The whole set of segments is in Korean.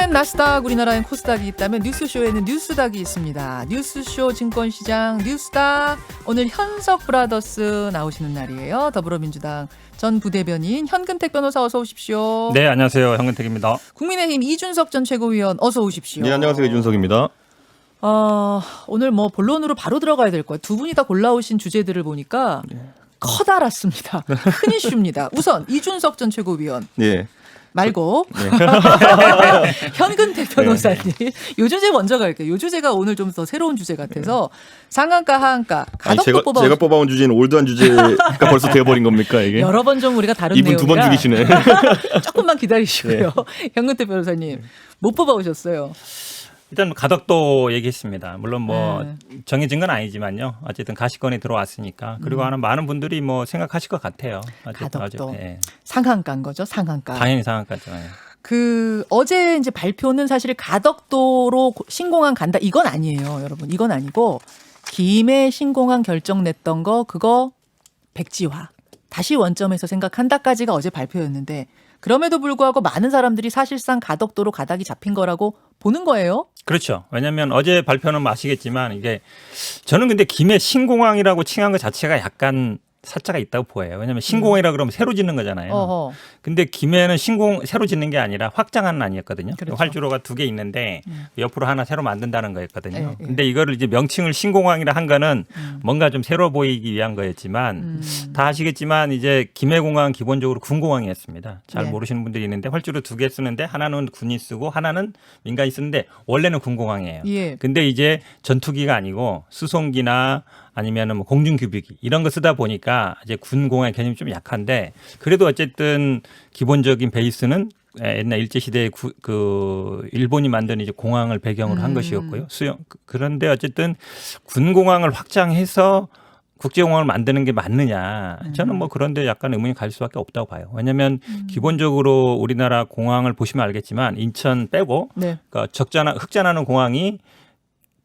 미국엔 나스닥, 우리나라엔 코스닥이 있다면 뉴스쇼에는 뉴스닥이 있습니다. 뉴스쇼 증권시장 뉴스닥. 오늘 현석 브라더스 나오시는 날이에요. 더불어민주당 전 부대변인 현근택 변호사 어서 오십시오. 네, 안녕하세요. 현근택입니다. 국민의힘 이준석 전 최고위원 어서 오십시오. 네, 안녕하세요. 이준석입니다. 오늘 뭐 본론으로 바로 들어가야 될 거예요. 두 분이 다 골라오신 주제들을 보니까 커다랗습니다. 큰 이슈입니다. 우선 이준석 전 최고위원. 네. 말고 현근택 변호사님. 요 주제 먼저 갈게요. 요 주제가 오늘 좀 더 새로운 주제 같아서 상한가 하한가 가덕도 제가 뽑아온 주제는 올드한 주제가 벌써 되어버린 겁니까 이게? 여러 번 좀 우리가 다룬 이분 내용이라 두 번 죽이시네. 조금만 기다리시고요. 현근택 변호사님 못 뽑아오셨어요. 일단 가덕도 얘기했습니다. 물론 뭐 네. 정해진 건 아니지만요. 어쨌든 가시권이 들어왔으니까. 그리고 하는 많은 분들이 뭐 생각하실 것 같아요. 가덕도 예. 상한가인 거죠. 상한가. 당연히 상한가죠. 예. 어제 이제 발표는 사실 가덕도로 신공항 간다 이건 아니에요, 여러분. 이건 아니고 김해 신공항 결정 냈던 거 그거 백지화 다시 원점에서 생각한다까지가 어제 발표였는데 그럼에도 불구하고 많은 사람들이 사실상 가덕도로 가닥이 잡힌 거라고 보는 거예요. 그렇죠. 왜냐하면 어제 발표는 아시겠지만 이게 저는 근데 김해 신공항이라고 칭한 것 자체가 약간 사자가 있다고 보여요. 왜냐하면 신공항이라 그러면 새로 짓는 거잖아요. 어허. 근데 김해는 새로 짓는 게 아니라 확장하는 아니었거든요. 그렇죠. 활주로가 두 개 있는데 옆으로 하나 새로 만든다는 거였거든요. 예. 근데 이거를 이제 명칭을 신공항이라 한 거는 뭔가 좀 새로 보이기 위한 거였지만 다 아시겠지만 이제 김해공항 기본적으로 군공항이었습니다. 잘 네. 모르시는 분들이 있는데 활주로 두 개 쓰는데 하나는 군이 쓰고 하나는 민간이 쓰는데 원래는 군공항이에요. 예. 근데 이제 전투기가 아니고 수송기나 아니면은 뭐 공중규비기 이런 거 쓰다 보니까 이제 군공항의 개념이 좀 약한데 그래도 어쨌든 기본적인 베이스는 옛날 일제 시대에 그 일본이 만든 이제 공항을 배경으로 한 것이었고요. 그런데 어쨌든 군공항을 확장해서 국제공항을 만드는 게 맞느냐? 저는 뭐 그런데 약간 의문이 갈 수밖에 없다고 봐요. 왜냐하면 기본적으로 우리나라 공항을 보시면 알겠지만 인천 빼고 네. 그러니까 흑잔하는 공항이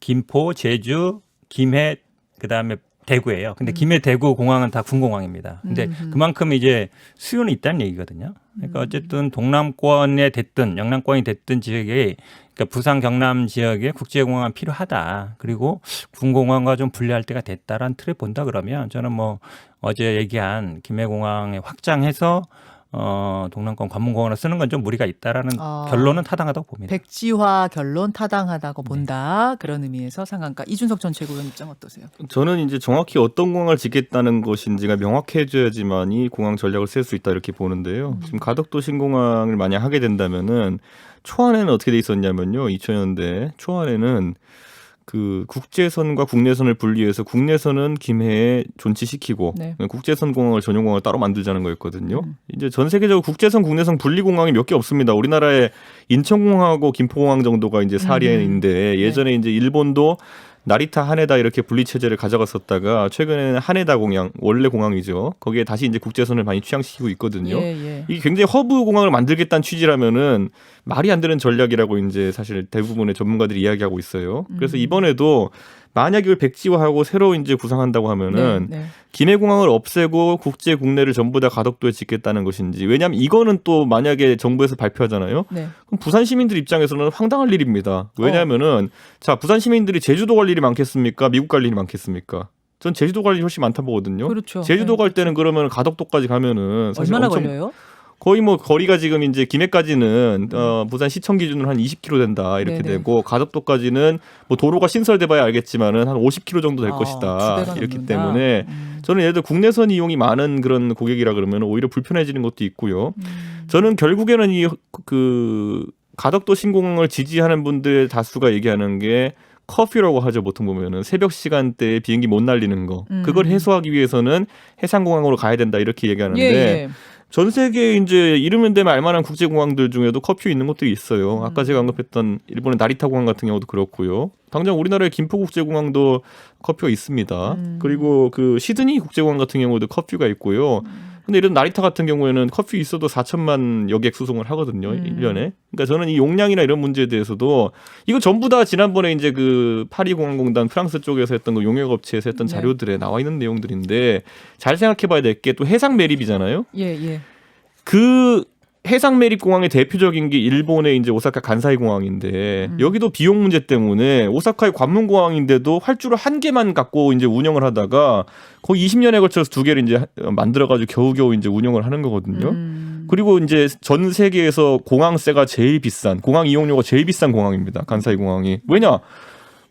김포, 제주, 김해 그다음에 대구예요. 근데 김해 대구 공항은 다 군공항입니다. 근데 그만큼 이제 수요는 있다는 얘기거든요. 그러니까 어쨌든 동남권에 됐든 영남권이 됐든 지역에 그러니까 부산 경남 지역에 국제공항은 필요하다. 그리고 군공항과 좀 분리할 때가 됐다라는 틀에 본다 그러면 저는 뭐 어제 얘기한 김해공항에 확장해서 동남권 관문공원을 쓰는 건 좀 무리가 있다라는 결론은 타당하다고 봅니다. 백지화 결론 타당하다고 본다. 그런 의미에서 상한가. 이준석 전 최고위원 입장 어떠세요? 저는 이제 정확히 어떤 공항을 짓겠다는 것인지가 명확해져야지만이 공항 전략을 세울 수 있다 이렇게 보는데요. 지금 가덕도 신공항을 만약 하게 된다면은 초안에는 어떻게 돼 있었냐면요. 2000년대 초안에는 그 국제선과 국내선을 분리해서 국내선은 김해에 존치시키고 네. 국제선 공항을 전용 공항을 따로 만들자는 거였거든요. 이제 전 세계적으로 국제선 국내선 분리 공항이 몇 개 없습니다. 우리나라에 인천공항하고 김포공항 정도가 이제 사례인데 예전에 이제 일본도 나리타 하네다 이렇게 분리 체제를 가져갔었다가 최근에는 하네다 공항 원래 공항이죠. 거기에 다시 이제 국제선을 많이 취향시키고 있거든요. 예. 이게 굉장히 허브 공항을 만들겠다는 취지라면은 말이 안 되는 전략이라고 이제 사실 대부분의 전문가들이 이야기하고 있어요. 그래서 이번에도 만약 이걸 백지화하고 새로 이제 구상한다고 하면은 네. 김해공항을 없애고 국제 국내를 전부 다 가덕도에 짓겠다는 것인지 왜냐하면 이거는 또 만약에 정부에서 발표하잖아요. 네. 그럼 부산 시민들 입장에서는 황당할 일입니다. 왜냐하면은 자 부산 시민들이 제주도 갈 일이 많겠습니까? 미국 갈 일이 많겠습니까? 전 제주도 갈 일이 훨씬 많다 보거든요. 그렇죠. 제주도 네. 갈 때는 그러면 가덕도까지 가면은 사실 얼마나 엄청 걸려요? 거의 뭐 거리가 지금 이제 김해까지는 부산 시청 기준으로 한 20km 된다 이렇게 네네. 되고 가덕도까지는 뭐 도로가 신설돼봐야 알겠지만은 한 50km 정도 될 2배가 것이다 이렇기 넘는다. 때문에 저는 예를 들어 국내선 이용이 많은 그런 고객이라 그러면 오히려 불편해지는 것도 있고요. 저는 결국에는 이 그 가덕도 신공항을 지지하는 분들 다수가 얘기하는 게 커피라고 하죠. 보통 보면은 새벽 시간대에 비행기 못 날리는 거 그걸 해소하기 위해서는 해상공항으로 가야 된다 이렇게 얘기하는데. 예. 전 세계 이제 이르면 되면 알만한 국제공항들 중에도 커퓨 있는 것들이 있어요. 아까 제가 언급했던 일본의 나리타 공항 같은 경우도 그렇고요. 당장 우리나라의 김포국제공항도 커퓨가 있습니다. 그리고 그 시드니 국제공항 같은 경우도 커퓨가 있고요. 근데 이런 나리타 같은 경우에는 커피 있어도 4천만 여객 수송을 하거든요. 1년에. 그러니까 저는 이 용량이나 이런 문제에 대해서도 이거 전부 다 지난번에 이제 그 파리공항공단 프랑스 쪽에서 했던 그 용역업체에서 했던 자료들에 나와 있는 내용들인데 잘 생각해 봐야 될 게 또 해상 매립이잖아요. 예. 그 해상 매립 공항의 대표적인 게 일본의 이제 오사카 간사이 공항인데 여기도 비용 문제 때문에 오사카의 관문 공항인데도 활주로 한 개만 갖고 이제 운영을 하다가 거의 20년에 걸쳐서 두 개를 이제 만들어 가지고 겨우겨우 이제 운영을 하는 거거든요. 그리고 이제 전 세계에서 공항세가 제일 비싼 공항 이용료가 제일 비싼 공항입니다. 간사이 공항이. 왜냐?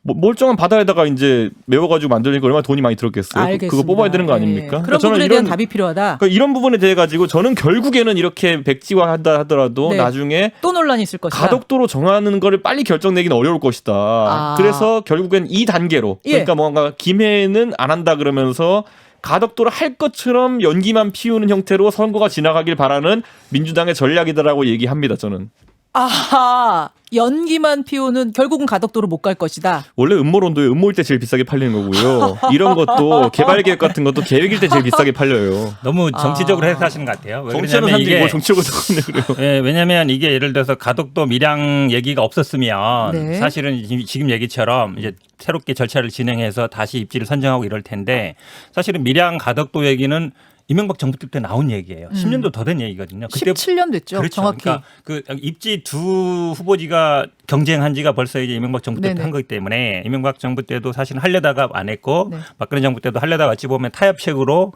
멀쩡한 바다에다가 이제 메워가지고 만들니까 얼마나 돈이 많이 들었겠어요. 알겠습니다. 그거 뽑아야 되는 거 아닙니까? 그런 부분에 대한 답이 필요하다. 그러니까 이런 부분에 대해 가지고 저는 결국에는 이렇게 백지화한다 하더라도 네. 나중에 또 논란이 있을 것이다. 가덕도로 정하는 거를 빨리 결정내기는 어려울 것이다. 그래서 결국엔 이 단계로 그러니까 뭔가 김해는 안 한다 그러면서 가덕도를 할 것처럼 연기만 피우는 형태로 선거가 지나가길 바라는 민주당의 전략이다라고 얘기합니다. 저는. 아하, 연기만 피우는 결국은 가덕도로 못 갈 것이다. 원래 음모론도 음모일 때 제일 비싸게 팔리는 거고요. 이런 것도 개발 계획 같은 것도 계획일 때 제일 비싸게 팔려요. 너무 정치적으로 해석하시는 것 같아요. 왜 정치하는 그러냐면 사람들이 이게 뭐 정치적으로 그래요. 예, 왜냐하면 이게 예를 들어서 가덕도 밀양 얘기가 없었으면 네. 사실은 지금 얘기처럼 이제 새롭게 절차를 진행해서 다시 입지를 선정하고 이럴 텐데 사실은 밀양 가덕도 얘기는 이명박 정부 때 나온 얘기예요. 10년도 더 된 얘기거든요. 그때 17년 됐죠. 그렇죠. 정확히. 그러니까 그 입지 두 후보지가 경쟁한 지가 벌써 이제 이명박 정부 때 한 거기 때문에 이명박 정부 때도 사실 하려다가 안 했고 네. 박근혜 정부 때도 하려다가 어찌 보면 타협책으로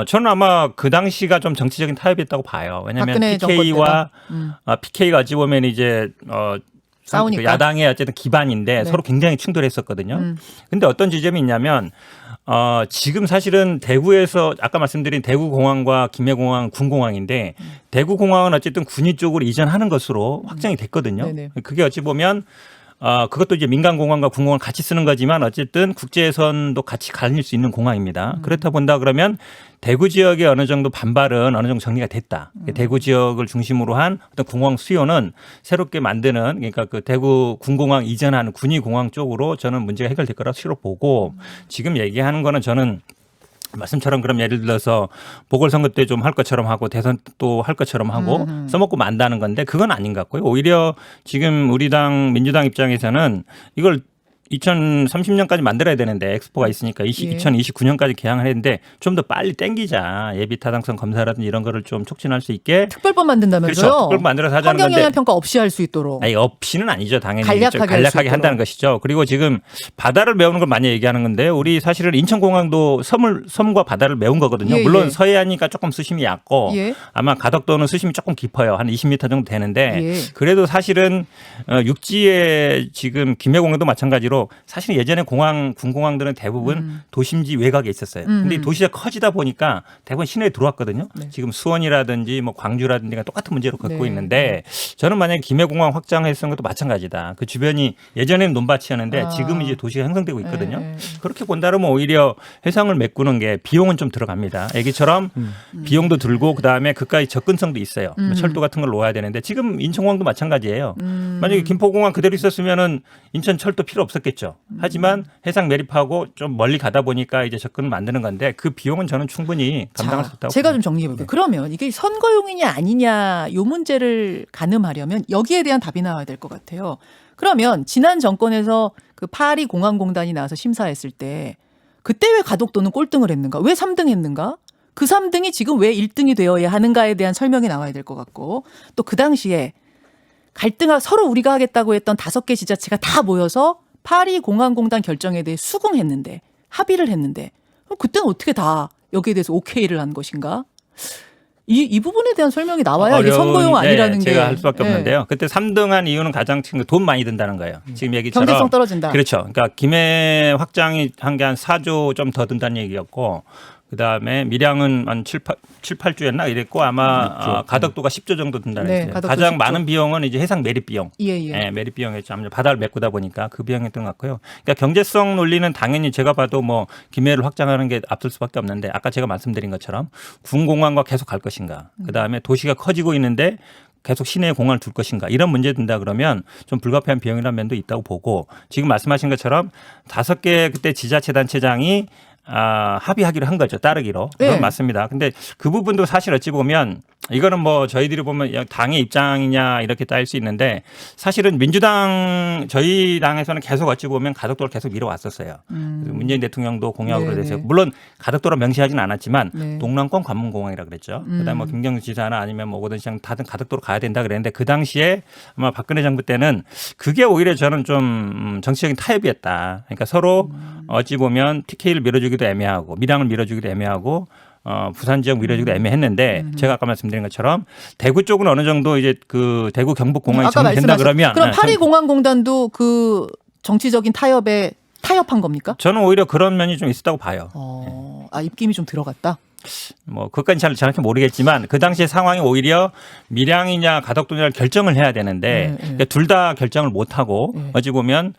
저는 아마 그 당시가 좀 정치적인 타협이었다고 봐요. 왜냐하면 PK와 PK가 어찌 보면 이제 싸우니까. 그 야당의 어쨌든 기반인데 서로 굉장히 충돌했었거든요. 근데 어떤 지점이 있냐면 지금 사실은 대구에서 아까 말씀드린 대구공항과 김해공항 군공항인데 대구공항은 어쨌든 군위 쪽으로 이전하는 것으로 확정이 됐거든요. 네네. 그게 어찌 보면 그것도 이제 민간공항과 군공항 같이 쓰는 거지만 어쨌든 국제선도 같이 갈릴 수 있는 공항입니다. 그렇다 본다 그러면 대구 지역의 어느 정도 반발은 어느 정도 정리가 됐다. 대구 지역을 중심으로 한 어떤 공항 수요는 새롭게 만드는 그러니까 그 대구 군공항 이전하는 군위공항 쪽으로 저는 문제가 해결될 거라고 실로 보고 지금 얘기하는 거는 저는 말씀처럼 그럼 예를 들어서 보궐선거 때 좀 할 것처럼 하고 대선 또 할 것처럼 하고 써먹고 만다는 건데 그건 아닌 것 같고요. 오히려 지금 우리 당 민주당 입장에서는 이걸 2030년까지 만들어야 되는데 엑스포가 있으니까 2029년까지 개항을 했는데 좀 더 빨리 땡기자. 예비 타당성 검사라든지 이런 거를 좀 촉진할 수 있게 특별법 만든다면서요? 그렇죠. 특별법 만들어서 하자는 건데. 환경영향평가 없이 할 수 있도록. 아니, 없이는 아니죠. 당연히 간략하게 한다는 것이죠. 그리고 지금 바다를 메우는 걸 많이 얘기하는 건데 우리 사실은 인천공항도 섬과 바다를 메운 거거든요. 예, 물론 예. 서해안이니까 조금 수심이 얕고 예. 아마 가덕도는 수심이 조금 깊어요. 한 20m 정도 되는데 예. 그래도 사실은 육지에 지금 김해공항도 마찬가지로 사실 예전에 군공항들은 대부분 도심지 외곽에 있었어요. 근데 이 도시가 커지다 보니까 대부분 시내에 들어왔거든요. 네. 지금 수원이라든지 뭐 광주라든지가 똑같은 문제로 겪고 네. 있는데 저는 만약에 김해공항 확장했던 것도 마찬가지다. 그 주변이 예전에는 논밭이었는데 지금 이제 도시가 형성되고 있거든요. 네. 그렇게 본다면 오히려 해상을 메꾸는 게 비용은 좀 들어갑니다. 애기처럼 비용도 들고 그다음에 그까지 접근성도 있어요. 뭐 철도 같은 걸 놓아야 되는데 지금 인천공항도 마찬가지예요. 만약에 김포공항 그대로 있었으면은 인천 철도 필요 없었겠죠. 하지만 해상 매립하고 좀 멀리 가다 보니까 이제 접근을 만드는 건데 그 비용은 저는 충분히 감당할 수 있다고 제가 봅니다. 좀 정리해 볼게요. 그러면 이게 선거용이냐 아니냐 요 문제를 가늠하려면 여기에 대한 답이 나와야 될 것 같아요. 그러면 지난 정권에서 그 파리 공항공단이 나와서 심사했을 때 그때 왜 가덕도는 꼴등을 했는가? 왜 3등 했는가? 그 3등이 지금 왜 1등이 되어야 하는가에 대한 설명이 나와야 될 것 같고 또 그 당시에 갈등하 서로 우리가 하겠다고 했던 5개 지자체가 다 모여서 파리 공항공단 결정에 대해 수긍했는데 합의를 했는데 그럼 그때는 어떻게 다 여기에 대해서 오케이를 한 것인가? 이 부분에 대한 설명이 나와야 이게 선거용 아니라는 게 제가 할 수밖에 없는데요. 그때 3등한 이유는 가장 돈 많이 든다는 거예요. 지금 얘기처럼 경제성 떨어진다. 그렇죠. 그러니까 김해 확장이 한 게 한 4조 좀 더 든다는 얘기였고 그다음에 밀양은 한 7, 8조였나 이랬고 아마 가덕도가 10조 정도 든다는 네, 얘기예요. 가덕도 가장 10조. 많은 비용은 이제 해상 매립 비용. 예. 매립 비용이었죠. 아무래도 바다를 메꾸다 보니까 그 비용이었던 것 같고요. 그러니까 경제성 논리는 당연히 제가 봐도 뭐 김해를 확장하는 게 앞설 수밖에 없는데 아까 제가 말씀드린 것처럼 군공항과 계속 갈 것인가. 그다음에 도시가 커지고 있는데 계속 시내에 공항을 둘 것인가 이런 문제 든다 그러면 좀 불가피한 비용이라는 면도 있다고 보고 지금 말씀하신 것처럼 5개 그때 지자체단체장이 합의하기로 한 거죠. 따르기로. 그건 네. 맞습니다. 근데 그 부분도 사실 어찌 보면 이거는 뭐 저희들이 보면 당의 입장이냐 이렇게 따질 수 있는데 사실은 민주당 저희 당에서는 계속 어찌 보면 가덕도를 계속 밀어왔었어요. 문재인 대통령도 공약으로 네네. 돼서 물론 가덕도로 명시하지는 않았지만 네. 동남권 관문공항이라 그랬죠. 그다음에 뭐 김경수 지사나 아니면 뭐 오거돈 시장 다들 가덕도로 가야 된다 그랬는데 그 당시에 아마 박근혜 정부 때는 그게 오히려 저는 좀 정치적인 타협이었다. 그러니까 서로 어찌 보면 TK를 밀어주기도 애매하고 밀양을 밀어주기도 애매하고 부산 지역 밀어주기도 애매했는데 제가 아까 말씀드린 것처럼 대구 쪽은 어느 정도 이제 그 대구 경북 공항이 아까 정리된다 그러면 그럼 파리공항공단도 그 정치적인 타협에 타협한 겁니까? 저는 오히려 그런 면이 좀 있었다고 봐요. 입김이 좀 들어갔다. 뭐 그것까지 잘 정확히 모르겠지만 그 당시의 상황이 오히려 밀양이냐 가덕도냐를 결정을 해야 되는데 그러니까 둘 다 결정을 못 하고 어찌 보면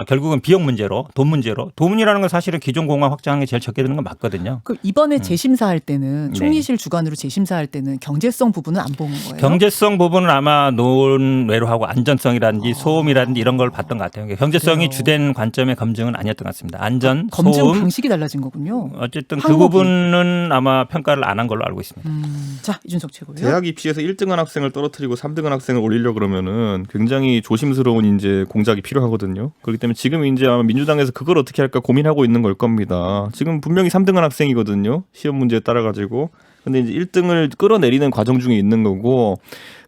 결국은 비용 문제로 돈 문제로 돈이라는 건 사실은 기존 공항 확장이 제일 적게 드는 건 맞거든요. 그 이번에 재심사할 때는 네. 총리실 주관으로 재심사할 때는 경제성 부분은 안 본 거예요. 경제성 부분은 아마 논외로 하고 안전성이라든지 소음이라든지 이런 걸 봤던 것 같아요. 경제성이 그래요. 주된 관점의 검증은 아니었던 것 같습니다. 안전, 검증 소음 방식이 달라진 거군요. 어쨌든 그 항목이. 부분은 아마 평가를 안 한 걸로 알고 있습니다. 자, 이준석 최고요. 대학 입시에서 1등한 학생을 떨어뜨리고 3등한 학생을 올리려 그러면은 굉장히 조심스러운 이제 공작이 필요하거든요. 그렇기 때문에 지금 이제 아마 민주당에서 그걸 어떻게 할까 고민하고 있는 걸 겁니다. 지금 분명히 3등한 학생이거든요. 시험 문제에 따라 가지고. 근데 이제 1등을 끌어내리는 과정 중에 있는 거고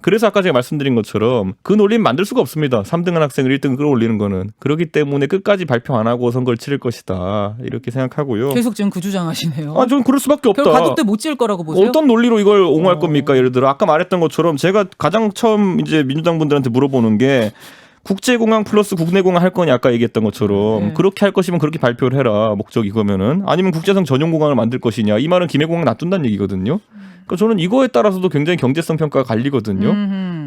그래서 아까 제가 말씀드린 것처럼 그 논리는 만들 수가 없습니다. 3등한 학생을 1등을 끌어올리는 거는. 그렇기 때문에 끝까지 발표 안 하고 선거를 치를 것이다. 이렇게 생각하고요. 계속 지금 그 주장하시네요. 저는 그럴 수밖에 없다. 결국 가덕도 못 지을 거라고 보세요? 어떤 논리로 이걸 옹호할 겁니까? 예를 들어 아까 말했던 것처럼 제가 가장 처음 이제 민주당 분들한테 물어보는 게 국제공항 플러스 국내공항 할 거냐 아까 얘기했던 것처럼 네. 그렇게 할 것이면 그렇게 발표를 해라. 목적이 그거면은 아니면 국제선 전용공항을 만들 것이냐 이 말은 김해공항 놔둔다는 얘기거든요. 그러니까 저는 이거에 따라서도 굉장히 경제성 평가가 갈리거든요.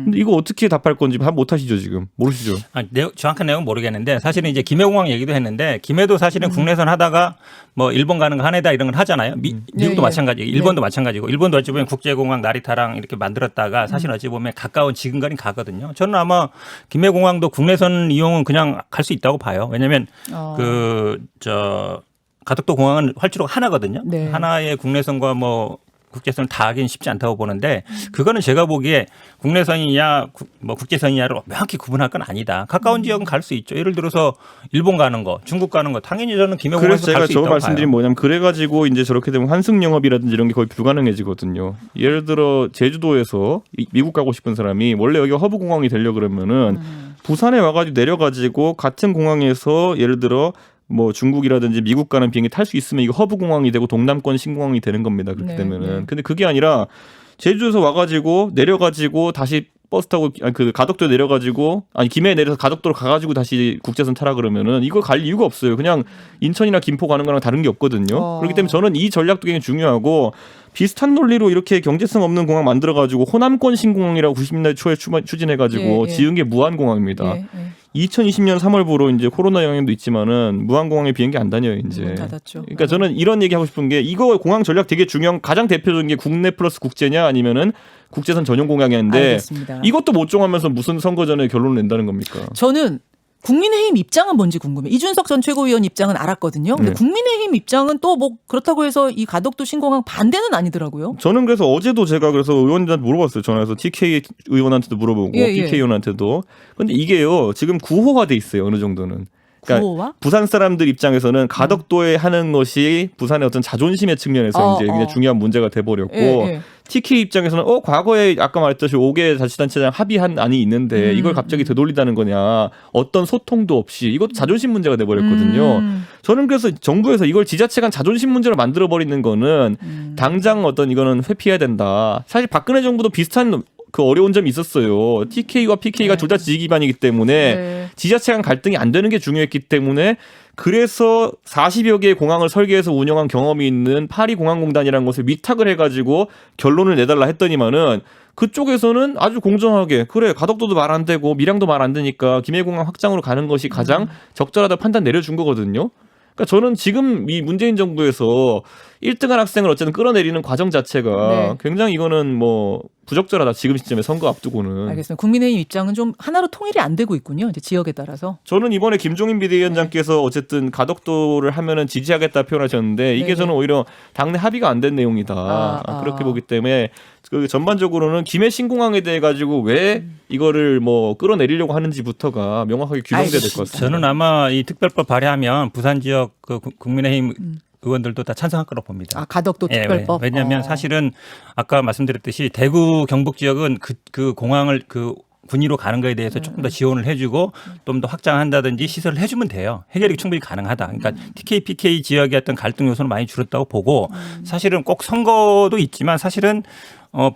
근데 이거 어떻게 답할 건지 못 하시죠 지금 모르시죠? 정확한 내용은 모르겠는데 사실은 이제 김해공항 얘기도 했는데 김해도 사실은 국내선 하다가 뭐 일본 가는 거 하네다 이런 걸 하잖아요. 미국도 예. 마찬가지고 일본도 네. 마찬가지고 일본도 어찌 보면 국제공항 나리타랑 이렇게 만들었다가 사실 어찌 보면 가까운 지근거리 가거든요. 저는 아마 김해공항도 국내선 이용은 그냥 갈 수 있다고 봐요. 왜냐하면 가덕도 공항은 활주로가 하나거든요. 네. 하나의 국내선과 뭐 국제선을 다 하기는 쉽지 않다고 보는데 그거는 제가 보기에 국내선이냐 뭐 국제선이냐를 명확히 구분할 건 아니다. 가까운 지역은 갈 수 있죠. 예를 들어서 일본 가는 거, 중국 가는 거 당연히 저는 그래서 김해공항에서 제가 갈 수 저 있다고 말씀드린 봐요. 뭐냐면 그래가지고 이제 저렇게 되면 환승 영업이라든지 이런 게 거의 불가능해지거든요. 예를 들어 제주도에서 미국 가고 싶은 사람이 원래 여기가 허브 공항이 되려 그러면은 부산에 와가지고 내려가지고 같은 공항에서 예를 들어 뭐 중국이라든지 미국 가는 비행기 탈 수 있으면 이거 허브 공항이 되고 동남권 신공항이 되는 겁니다. 그렇게 네, 되면은. 네. 근데 그게 아니라 제주에서 와가지고 내려가지고 다시 버스 타고 그 가덕도에 내려가지고 김해에 내려서 가덕도로 가가지고 다시 국제선 타라 그러면은 이거 갈 이유가 없어요. 그냥 인천이나 김포 가는 거랑 다른 게 없거든요. 그렇기 때문에 저는 이 전략도 굉장히 중요하고 비슷한 논리로 이렇게 경제성 없는 공항 만들어가지고 호남권 신공항이라고 90년대 초에 추진해가지고 예. 지은 게 무안공항입니다. 2020년 3월부로 이제 코로나 영향도 있지만은 무안공항에 비행기 안 다녀요 이제. 문 닫았죠. 그러니까 저는 이런 얘기 하고 싶은 게 이거 공항 전략 되게 중요한 가장 대표적인 게 국내 플러스 국제냐 아니면은 국제선 전용 공항이었는데 알겠습니다. 이것도 못 정하면서 무슨 선거 전에 결론을 낸다는 겁니까? 저는 국민의힘 입장은 뭔지 궁금해요. 이준석 전 최고위원 입장은 알았거든요. 근데 네. 국민의힘 입장은 또 뭐 그렇다고 해서 이 가덕도 신공항 반대는 아니더라고요. 저는 그래서 어제도 제가 그래서 의원들한테 물어봤어요. 전화해서 TK 의원한테도 물어보고 PK 의원한테도. 근데 이게요 지금 구호가 돼 있어요 어느 정도는. 그러니까 구호와? 부산 사람들 입장에서는 가덕도에 하는 것이 부산의 어떤 자존심의 측면에서 이제 굉장히 중요한 문제가 돼버렸고 TK 입장에서는 과거에 아까 말했듯이 5개 자치단체장 합의한 안이 있는데 이걸 갑자기 되돌리다는 거냐 어떤 소통도 없이 이것도 자존심 문제가 돼버렸거든요. 저는 그래서 정부에서 이걸 지자체 간 자존심 문제로 만들어버리는 거는 당장 어떤 이거는 회피해야 된다. 사실 박근혜 정부도 비슷한 그 어려운 점이 있었어요. TK와 PK가 둘 다 지지 기반이기 때문에 지자체 간 갈등이 안 되는 게 중요했기 때문에 그래서 40여 개의 공항을 설계해서 운영한 경험이 있는 파리공항공단이라는 것을 위탁을 해가지고 결론을 내달라 했더니만은 그쪽에서는 아주 공정하게 그래 가덕도도 말 안 되고 밀양도 말 안 되니까 김해공항 확장으로 가는 것이 가장 적절하다 판단 내려준 거거든요. 그러니까 저는 지금 이 문재인 정부에서 1등한 학생을 어쨌든 끌어내리는 과정 자체가 네. 굉장히 이거는 뭐 부적절하다. 지금 시점에 선거 앞두고는. 알겠습니다. 국민의힘 입장은 좀 하나로 통일이 안 되고 있군요. 이제 지역에 따라서. 저는 이번에 김종인 비대위원장께서 어쨌든 가덕도를 하면은 지지하겠다 표현하셨는데 이게 네네. 저는 오히려 당내 합의가 안 된 내용이다. 그렇게 보기 때문에 그 전반적으로는 김해 신공항에 대해 가지고 왜 이거를 뭐 끌어내리려고 하는지부터가 명확하게 규정돼야 될 것 같습니다. 저는 아마 이 특별법 발의하면 부산 지역 그 국민의힘 의원들도 다 찬성할 거라고 봅니다. 가덕도 특별법. 왜냐하면 사실은 아까 말씀드렸듯이 대구 경북 지역은 그 공항을 그 군위로 가는 거에 대해서 조금 더 지원을 해주고 좀 더 확장한다든지 시설을 해주면 돼요. 해결이 충분히 가능하다. 그러니까 TK, PK 지역의 어떤 갈등 요소는 많이 줄었다고 보고 사실은 꼭 선거도 있지만 사실은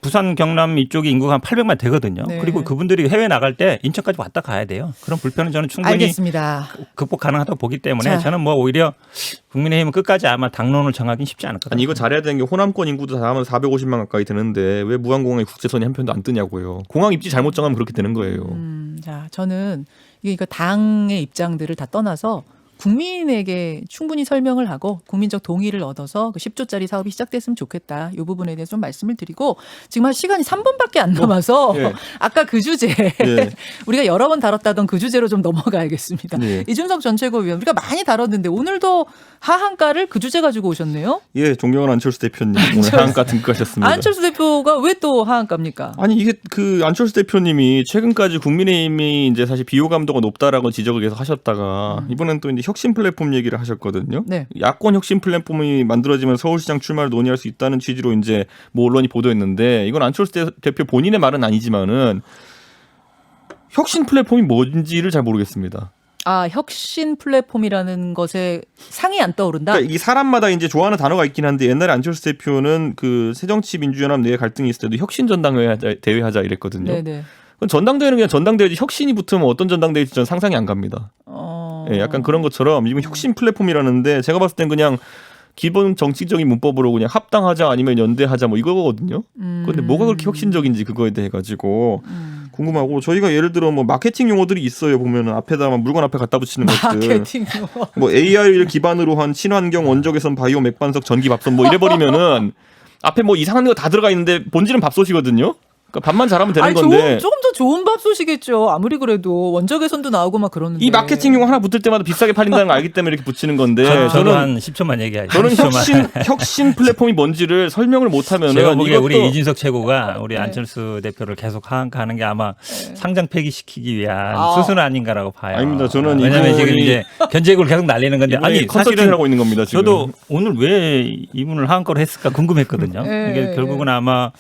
부산, 경남 이쪽이 인구가 한 800만 되거든요. 네. 그리고 그분들이 해외 나갈 때 인천까지 왔다 가야 돼요. 그런 불편은 저는 충분히 알겠습니다. 극복 가능하다고 보기 때문에 자. 저는 뭐 오히려 국민의힘은 끝까지 아마 당론을 정하기는 쉽지 않을 것 같아요. 아니 이거 잘해야 되는 게 호남권 인구도 다 하면 450만 가까이 되는데 왜 무안공항에 국제선이 한 편도 안 뜨냐고요. 공항 입지 잘못 정하면 그렇게 되는 거예요. 자, 저는 이거 당의 입장들을 다 떠나서 국민에게 충분히 설명을 하고 국민적 동의를 얻어서 그 10조짜리 사업이 시작됐으면 좋겠다. 이 부분에 대해서 좀 말씀을 드리고 지금 한 시간이 3분밖에 안 남아서 예. 아까 그 주제 예. 우리가 여러 번 다뤘다던 그 주제로 좀 넘어가야겠습니다. 예. 이준석 전 최고위원 우리가 많이 다뤘는데 오늘도 하한가를 그 주제 가지고 오셨네요. 예, 존경하는 안철수 대표님 오늘 하한가 등극하셨습니다. 안철수 대표가 왜 또 하한가입니까? 아니 이게 그 안철수 대표님이 최근까지 국민의힘이 이제 사실 비호감도가 높다라고 지적을 계속 하셨다가 이번엔 또 이제 혁신 플랫폼 얘기를 하셨거든요. 네. 야권 혁신 플랫폼이 만들어지면 서울시장 출마를 논의할 수 있다는 취지로 이제 뭐 언론이 보도했는데 이건 안철수 대표 본인의 말은 아니지만은 혁신 플랫폼이 뭔지를 잘 모르겠습니다. 혁신 플랫폼이라는 것에 상이 안 떠오른다. 그러니까 이 사람마다 이제 좋아하는 단어가 있긴 한데 옛날에 안철수 대표는 그 새정치민주연합 내에 갈등이 있을 때도 혁신 전당대회 하자 이랬거든요. 네네. 그럼 전당대회는 그냥 전당대회지 혁신이 붙으면 어떤 전당대회인지 전 상상이 안 갑니다. 예, 약간 그런 것처럼 이번 혁신 플랫폼이라는데 제가 봤을 땐 그냥 기본 정치적인 문법으로 그냥 합당하자 아니면 연대하자 뭐 이거거든요. 그런데 뭐가 그렇게 혁신적인지 그거에 대해 가지고 궁금하고 저희가 예를 들어 뭐 마케팅 용어들이 있어요. 보면은 앞에다 물건 앞에 갖다 붙이는 것들. 마케팅 뭐 AI를 기반으로 한 친환경 원적외선 바이오 맥반석 전기 밥솥 뭐 이래버리면은 앞에 뭐 이상한 거 다 들어가 있는데 본질은 밥솥이거든요. 그러니까 밥만 잘하면 되는 건데. 조금 더 좋은 밥솥이겠죠. 아무리 그래도 원적외선도 나오고 막 그러는데. 이 마케팅 용어 하나 붙을 때마다 비싸게 팔린다는 걸 알기 때문에 이렇게 붙이는 건데 저는 한 10초만 얘기하죠. 저는 10초만. 혁신 플랫폼이 뭔지를 설명을 못하면은 제가 보기에 이것도 우리 이준석 최고가 우리 네. 안철수 대표를 계속 하는 게 아마 상장 폐기시키기 위한 아. 수순 아닌가라고 봐요. 아닙니다. 저는 왜냐하면 이분이- 지금 이제 견제구를 계속 날리는 건데 아니 사실은 컨설팅을 하고 있는 겁니다. 지금. 저도 오늘 왜 이분을 하한거로 했을까 궁금했거든요. 네. 이게 결국은 아마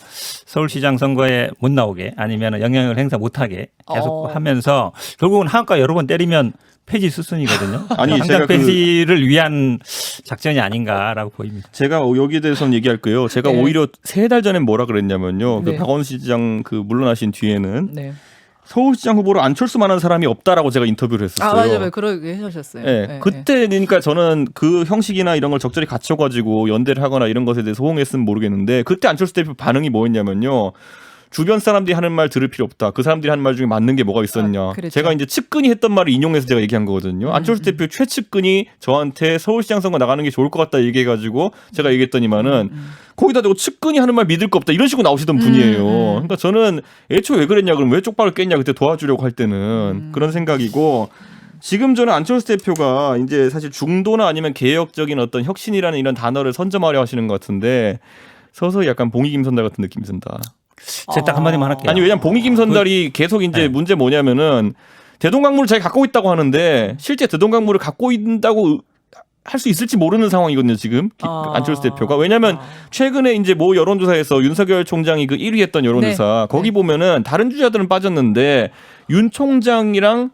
서울시장 선거에 못 나오게 아니면 영향을 행사 못하게 계속 하면서 결국은 하한가 여러 번 때리면 폐지 수순이거든요. 아니, 상장 제가 폐지를 위한 작전이 아닌가라고 보입니다. 제가 여기에 대해서는 얘기할게요. 제가 네. 오히려 3달 전에 뭐라 그랬냐면요. 네. 그 박원순 시장 그 물러나신 뒤에는 네. 서울시장 후보로 안철수만한 사람이 없다라고 제가 인터뷰를 했었어요. 맞아요. 그러게 해주셨어요. 네. 네, 그때 그러니까 저는 그 형식이나 이런 걸 적절히 갖춰가지고 연대를 하거나 이런 것에 대해서 호응했으면 모르겠는데 그때 안철수 대표 반응이 뭐였냐면요. 주변 사람들이 하는 말 들을 필요 없다. 그 사람들이 하는 말 중에 맞는 게 뭐가 있었냐. 그랬죠. 제가 이제 측근이 했던 말을 인용해서 제가 얘기한 거거든요. 안철수 대표 최측근이 저한테 서울시장 선거 나가는 게 좋을 것 같다 얘기해가지고 제가 얘기했더니만은 거기다 대고 측근이 하는 말 믿을 거 없다. 이런 식으로 나오시던 분이에요. 그러니까 저는 애초에 왜 그랬냐 그러면 왜 쪽박을 깼냐 그때 도와주려고 할 때는 그런 생각이고 지금 저는 안철수 대표가 이제 사실 중도나 아니면 개혁적인 어떤 혁신이라는 이런 단어를 선점하려 하시는 것 같은데 서서히 약간 봉익임선달 같은 느낌이 든다. 제가 딱 한마디만 할게요. 아니 왜냐면 봉익임선달이 계속 이제 네. 문제 뭐냐면은 대동강물을 자기 갖고 있다고 하는데 실제 대동강물을 갖고 있다고 할 수 있을지 모르는 상황이거든요 지금 안철수 대표가. 왜냐하면 최근에 이제 모 여론조사에서 윤석열 총장이 그 1위 했던 여론조사 거기 보면은 다른 주자들은 빠졌는데 윤 총장이랑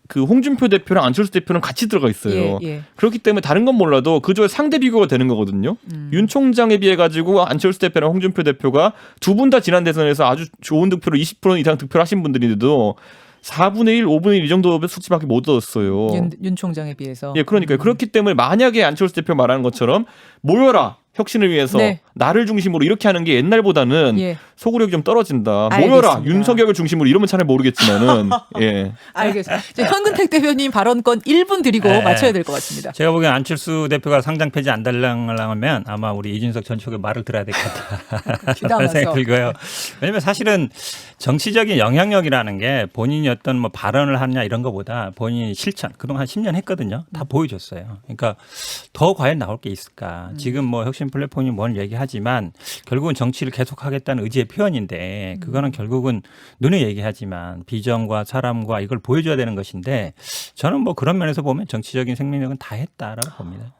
그 홍준표 대표랑 안철수 대표는 같이 들어가 있어요. 예. 그렇기 때문에 다른 건 몰라도 그저의 상대 비교가 되는 거거든요. 윤 총장에 비해 가지고 안철수 대표랑 홍준표 대표가 두 분 다 지난 대선에서 아주 좋은 득표로 20% 이상 득표를 하신 분들인데도 4분의 1, 5분의 1 이 정도 수치밖에 못 얻었어요. 윤 총장에 비해서. 예, 그러니까요. 그렇기 때문에 만약에 안철수 대표 말하는 것처럼 모여라. 혁신을 위해서 네. 나를 중심으로 이렇게 하는 게 옛날보다는 예. 소구력이 좀 떨어진다. 알겠습니다. 모여라 윤석열을 중심으로 이러면 잘 모르겠지만은 예. 알겠습니다. 이제 현근택 대표님 발언권 1분 드리고 네. 맞춰야 될 것 같습니다. 제가 보기엔 안철수 대표가 상장 폐지 안 달라면 아마 우리 이준석 전 총리 말을 들어야 되겠다. 귀담아서. 생각이 들고요. 왜냐하면 사실은 정치적인 영향력이라는 게 본인이 어떤 뭐 발언을 하느냐 이런 것보다 본인이 실천 그동안 한 10년 했거든요. 다 보여줬어요. 그러니까 더 과연 나올 게 있을까. 지금 뭐 혁신 플랫폼이 뭘 얘기하지만 결국은 정치를 계속하겠다는 의지의 표현인데 그거는 결국은 눈에 얘기하지만 비전과 사람과 이걸 보여줘야 되는 것인데 저는 뭐 그런 면에서 보면 정치적인 생명력은 다 했다라고 봅니다.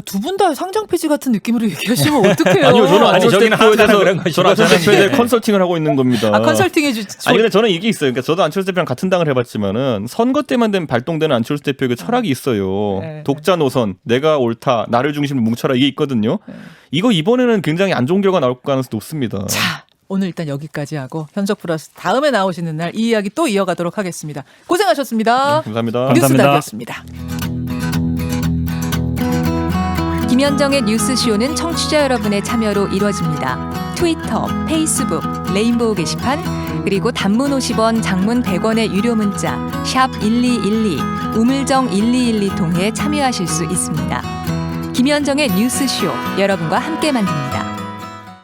두 분 다 상장 폐지 같은 느낌으로 얘기하시면 어떡해요? 아니요, 저는 아니, 안철수 저기는 대표에 대해서 그런 것이고 저는 안철수 저는 대표에 대해 이제- 컨설팅을 하고 있는 겁니다. 컨설팅 해주. 아니 근데 저는 이게 있어요. 그러니까 저도 안철수 대표랑 같은 당을 해봤지만은 선거 때만 되면 발동되는 안철수 대표의 그 철학이 있어요. 네. 독자 노선, 내가 옳다, 나를 중심으로 뭉쳐라 이게 있거든요. 네. 이거 이번에는 굉장히 안 좋은 결과 나올 가능성이 높습니다. 자, 오늘 일단 여기까지 하고 현석 플러스 다음에 나오시는 날 이 이야기 또 이어가도록 하겠습니다. 고생하셨습니다. 감사합니다. 뉴스 감사합니다. 답이었습니다. 김현정의 뉴스쇼는 청취자 여러분의 참여로 이루어집니다. 트위터, 페이스북, 레인보우 게시판, 그리고 단문 50원, 장문 100원의 유료 문자 샵 1212, 우물정 1212 통해 참여하실 수 있습니다. 김현정의 뉴스쇼, 여러분과 함께 만듭니다.